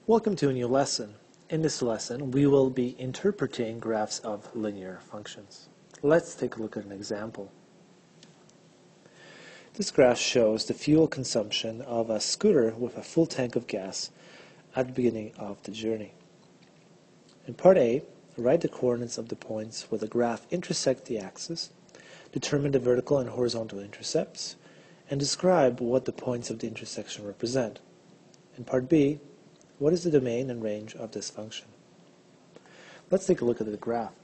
Welcome to a new lesson. In this lesson, we will be interpreting graphs of linear functions. Let's take a look at an example. This graph shows the fuel consumption of a scooter with a full tank of gas at the beginning of the journey. In part A, write the coordinates of the points where the graph intersects the axis, determine the vertical and horizontal intercepts, and describe what the points of the intersection represent. In part B, what is the domain and range of this function? Let's take a look at the graph.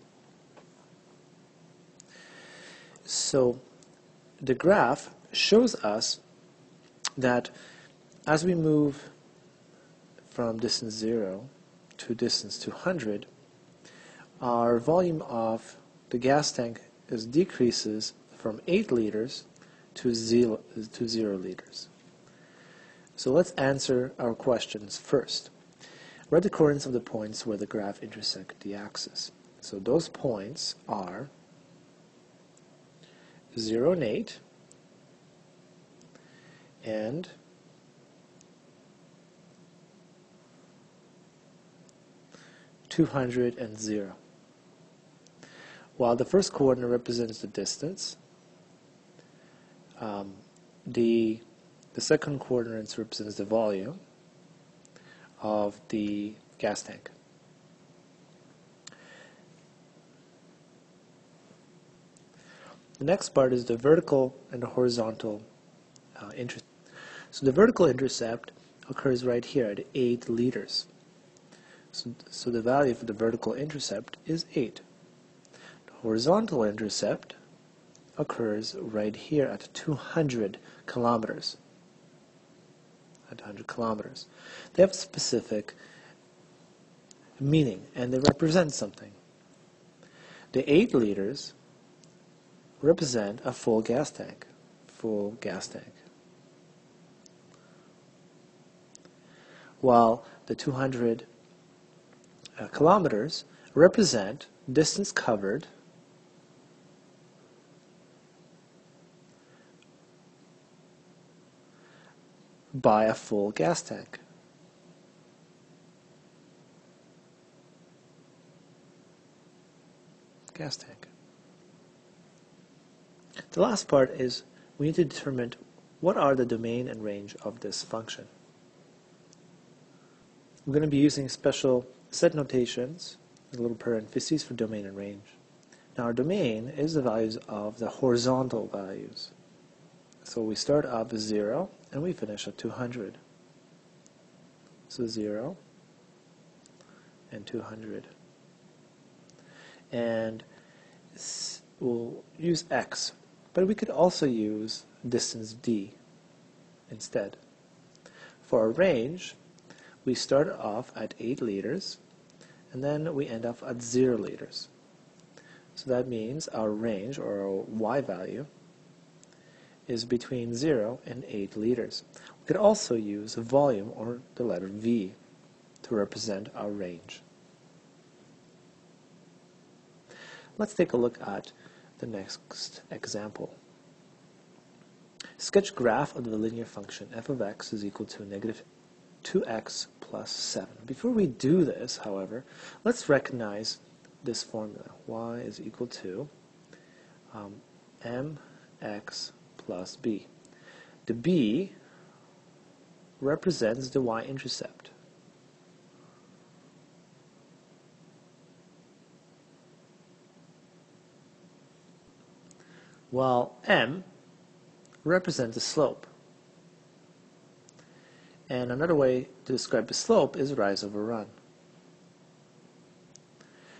So the graph shows us that as we move from distance 0 to distance 200, our volume of the gas tank decreases from 8 liters to 0 liters. So let's answer our questions first. Write the coordinates of the points where the graph intersects the axis. So those points are 0 and 8 and 200 and 0. While the first coordinate represents the distance, the second coordinate represents the volume of the gas tank. The next part is the vertical and the horizontal intercept. So the vertical intercept occurs right here at 8 liters. So the value for the vertical intercept is 8. The horizontal intercept occurs right here at 200 kilometers. At 100 kilometers. They have a specific meaning and they represent something. The 8 liters represent a full gas tank. Full gas tank. While the 200 kilometers represent distance covered by a full gas tank. Gas tank. The last part is we need to determine what are the domain and range of this function. We're going to be using special set notations, a little parentheses for domain and range. Now our domain is the values of the horizontal values. So we start up with 0 and we finish at 200. So 0 and 200. And we'll use x, but we could also use distance d instead. For our range, we start off at 8 liters and then we end up at 0 liters. So that means our range, or our y value, is between 0 and 8 liters. We could also use volume or the letter V to represent our range. Let's take a look at the next example. Sketch graph of the linear function f of x is equal to negative 2x plus 7. Before we do this, however, let's recognize this formula. Y is equal to mx plus b. The b represents the y-intercept. While m represents the slope. And another way to describe the slope is rise over run.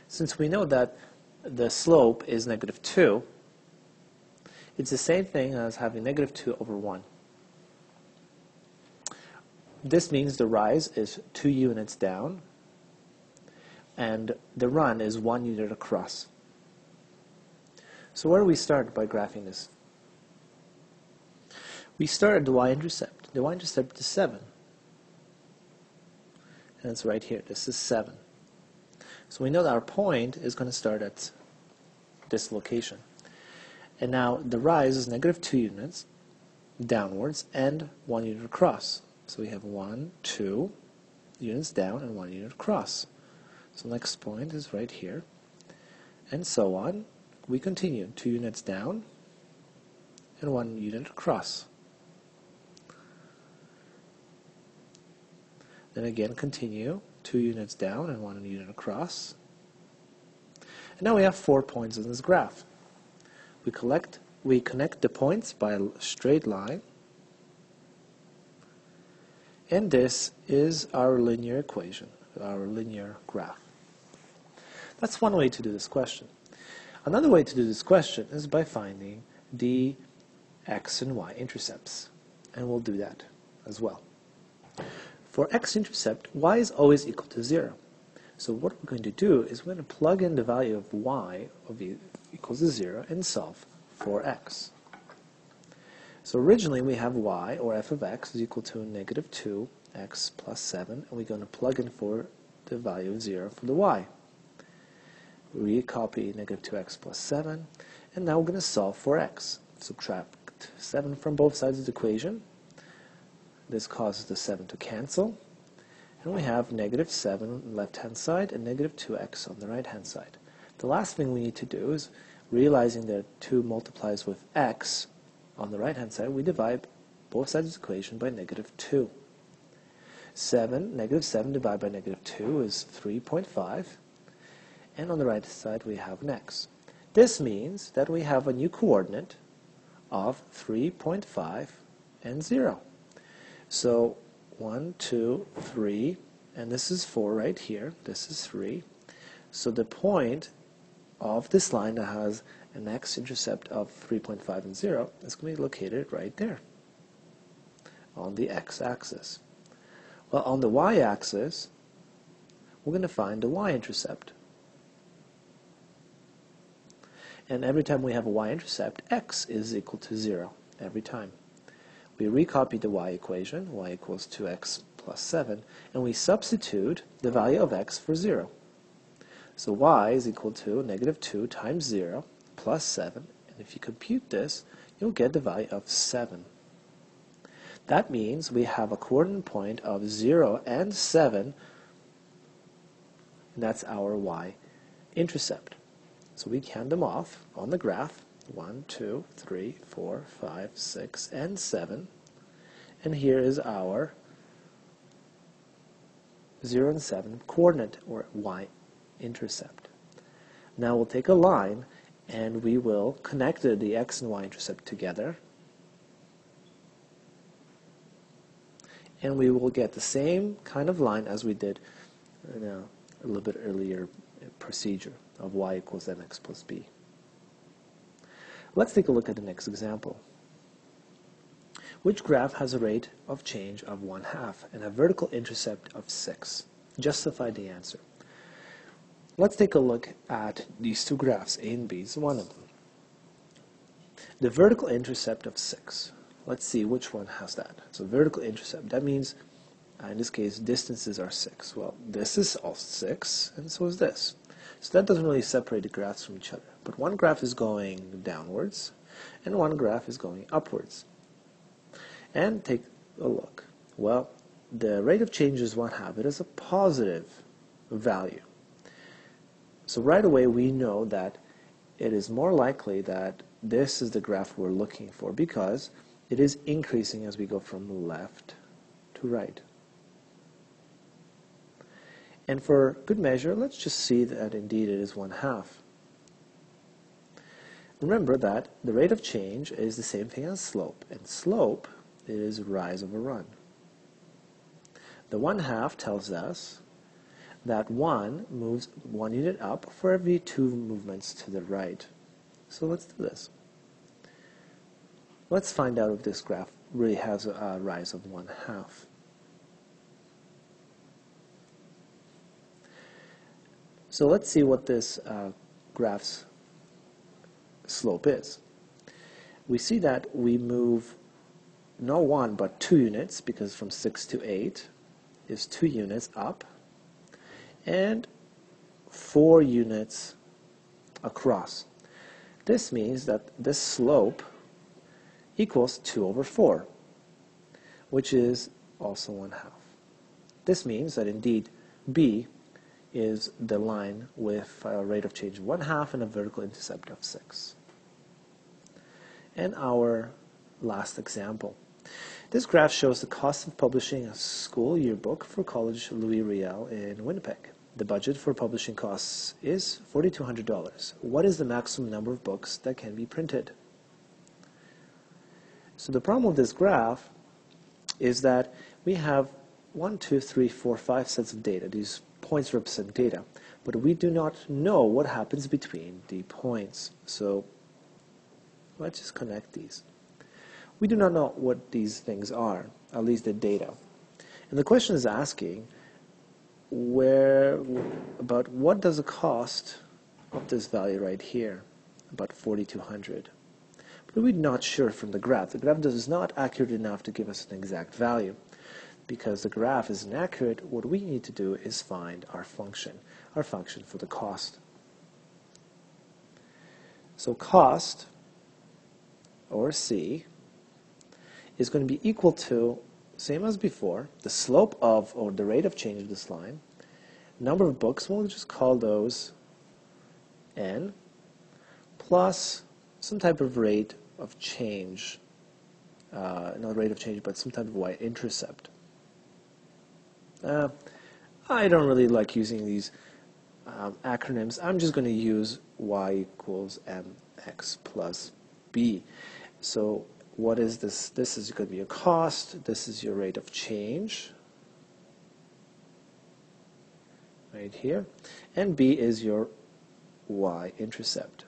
Since we know that the slope is negative 2, it's the same thing as having negative 2 over 1. This means the rise is 2 units down, and the run is 1 unit across. So where do we start by graphing this? We start at the y-intercept. The y-intercept is 7. And it's right here. This is 7. So we know that our point is going to start at this location. And now the rise is negative 2 units downwards and 1 unit across. So we have 1, 2, units down and 1 unit across. So next point is right here. And so on. We continue 2 units down and 1 unit across. Then again continue 2 units down and 1 unit across. And now we have 4 points in this graph. We connect the points by a straight line. And this is our linear equation, our linear graph. That's one way to do this question. Another way to do this question is by finding the x and y intercepts. And we'll do that as well. For x-intercept, y is always equal to 0. So what we're going to do is we're going to plug in the value of y equals to 0 and solve for x. So originally we have y, or f of x, is equal to negative 2x plus 7, and we're going to plug in for the value of 0 for the y. We copy negative 2x plus 7, and now we're going to solve for x. Subtract 7 from both sides of the equation. This causes the 7 to cancel. And we have negative 7 on the left-hand side and negative 2x on the right-hand side. The last thing we need to do is, realizing that 2 multiplies with x on the right-hand side, we divide both sides of the equation by negative 2. Negative 7 divided by negative 2 is 3.5. And on the right side we have an x. This means that we have a new coordinate of 3.5 and 0. So 1, 2, 3, and this is 4 right here. This is 3. So the point of this line that has an x-intercept of 3.5 and 0 is going to be located right there on the x-axis. Well, on the y-axis, we're going to find the y-intercept. And every time we have a y-intercept, x is equal to 0 every time. We recopy the y equation, y equals 2x plus 7, and we substitute the value of x for 0. So y is equal to negative 2 times 0 plus 7, and if you compute this, you'll get the value of 7. That means we have a coordinate point of 0 and 7, and that's our y-intercept. So we count them off on the graph, 1, 2, 3, 4, 5, 6, and 7. And here is our 0 and 7 coordinate, or y-intercept. Now we'll take a line, and we will connect the x and y-intercept together. And we will get the same kind of line as we did in a little bit earlier procedure of y equals mx plus b. Let's take a look at the next example. Which graph has a rate of change of 1/2 and a vertical intercept of 6? Justify the answer. Let's take a look at these two graphs, A and B is one of them. The vertical intercept of 6. Let's see which one has that. So vertical intercept, that means, in this case, distances are 6. Well, this is also 6, and so is this. So that doesn't really separate the graphs from each other. But one graph is going downwards, and one graph is going upwards. And take a look. Well, the rate of change is 1/2. It is a positive value. So right away we know that it is more likely that this is the graph we're looking for, because it is increasing as we go from left to right. And for good measure, let's just see that indeed it is 1/2. Remember that the rate of change is the same thing as slope, and slope is rise over run. The 1/2 tells us that 1 moves 1 unit up for every 2 movements to the right. So let's do this. Let's find out if this graph really has a rise of 1/2. So let's see what this graph's slope is. We see that we move not 1 but 2 units, because from 6 to 8 is 2 units up, and 4 units across. This means that this slope equals 2/4, which is also 1/2. This means that indeed B is the line with a rate of change of 1/2 and a vertical intercept of 6. And our last example. This graph shows the cost of publishing a school yearbook for College Louis Riel in Winnipeg. The budget for publishing costs is $4,200. What is the maximum number of books that can be printed? So the problem with this graph is that we have 1, 2, 3, 4, 5 sets of data. These points represent data, but we do not know what happens between the points. So let's just connect these. We do not know what these things are, at least the data. And the question is asking about what does the cost of this value right here, about 4,200. But we're not sure from the graph. The graph is not accurate enough to give us an exact value. Because the graph is inaccurate, what we need to do is find our function for the cost. So cost, or C, is going to be equal to, same as before, the slope of, or the rate of change of this line, number of books, we'll just call those N, plus some type of rate of change, not rate of change, but some type of y-intercept. I don't really like using these acronyms. I'm just going to use y equals mx plus b. So what is this? This is going to be your cost. This is your rate of change right here. And b is your y-intercept.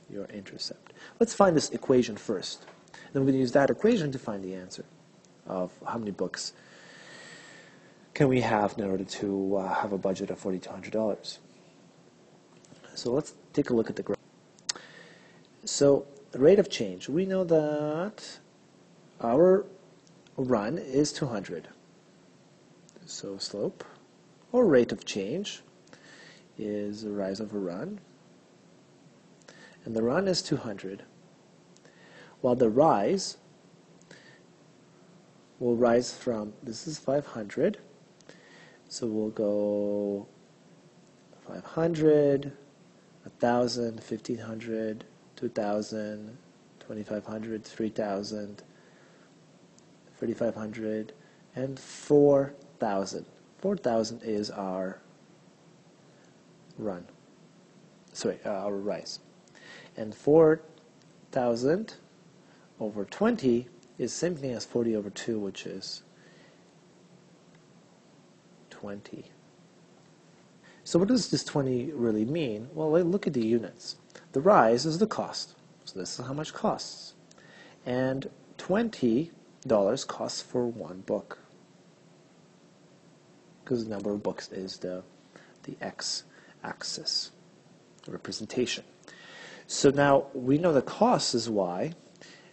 Your intercept. Let's find this equation first. Then we're going to use that equation to find the answer of how many books can we have in order to have a budget of $4,200. So let's take a look at the graph. So the rate of change, we know that our run is 200. So slope or rate of change is the rise over run, and the run is 200, while the rise will rise from, this is 500, so we'll go 500, 1,000, 1,500, 2,000, 2,500, 3,000, 3,500, and 4,000. 4,000 is our run, our rise. And 4,000 over 20 is same thing as 40 over 2, which is 20. So what does this 20 really mean? Well, look at the units. The rise is the cost. So this is how much costs. And $20 costs for one book, because the number of books is the x-axis representation. So now we know the cost is y.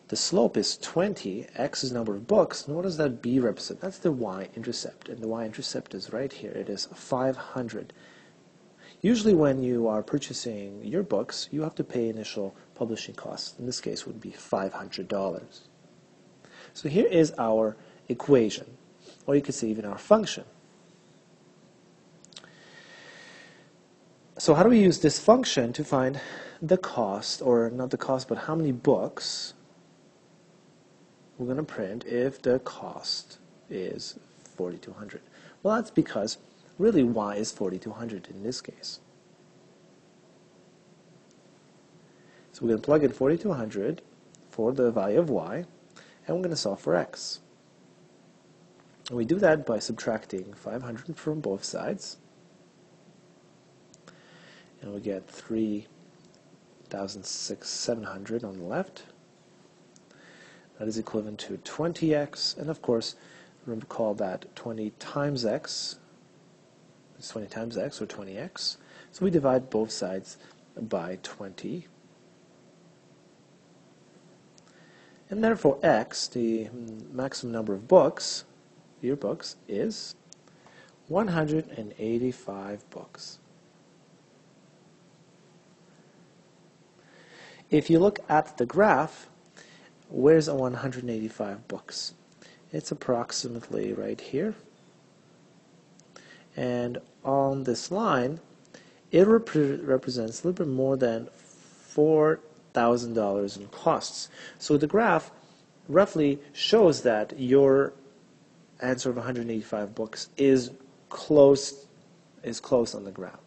The slope is 20, x is number of books, and what does that b represent? That's the y-intercept, and the y-intercept is right here. It is 500. Usually when you are purchasing your books, you have to pay initial publishing costs. In this case, would be $500. So here is our equation, or you could say even our function. So how do we use this function to find the cost, or not the cost, but how many books we're going to print if the cost is 4,200? Well, that's because really y is 4,200 in this case. So we're going to plug in 4,200 for the value of y, and we're going to solve for x. And we do that by subtracting 500 from both sides, and we get 3,700 on the left. That is equivalent to 20x, and of course, recall that 20 times x is 20 times x, or 20x. So we divide both sides by 20. And therefore x, the maximum number of books, yearbooks, is 185 books. If you look at the graph, where's 185 books? It's approximately right here. And on this line, it represents a little bit more than $4,000 in costs. So the graph roughly shows that your answer of 185 books is close on the graph.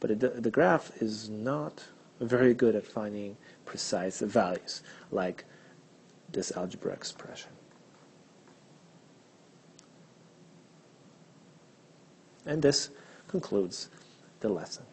But the graph is not very good at finding precise values, like this algebra expression. And this concludes the lesson.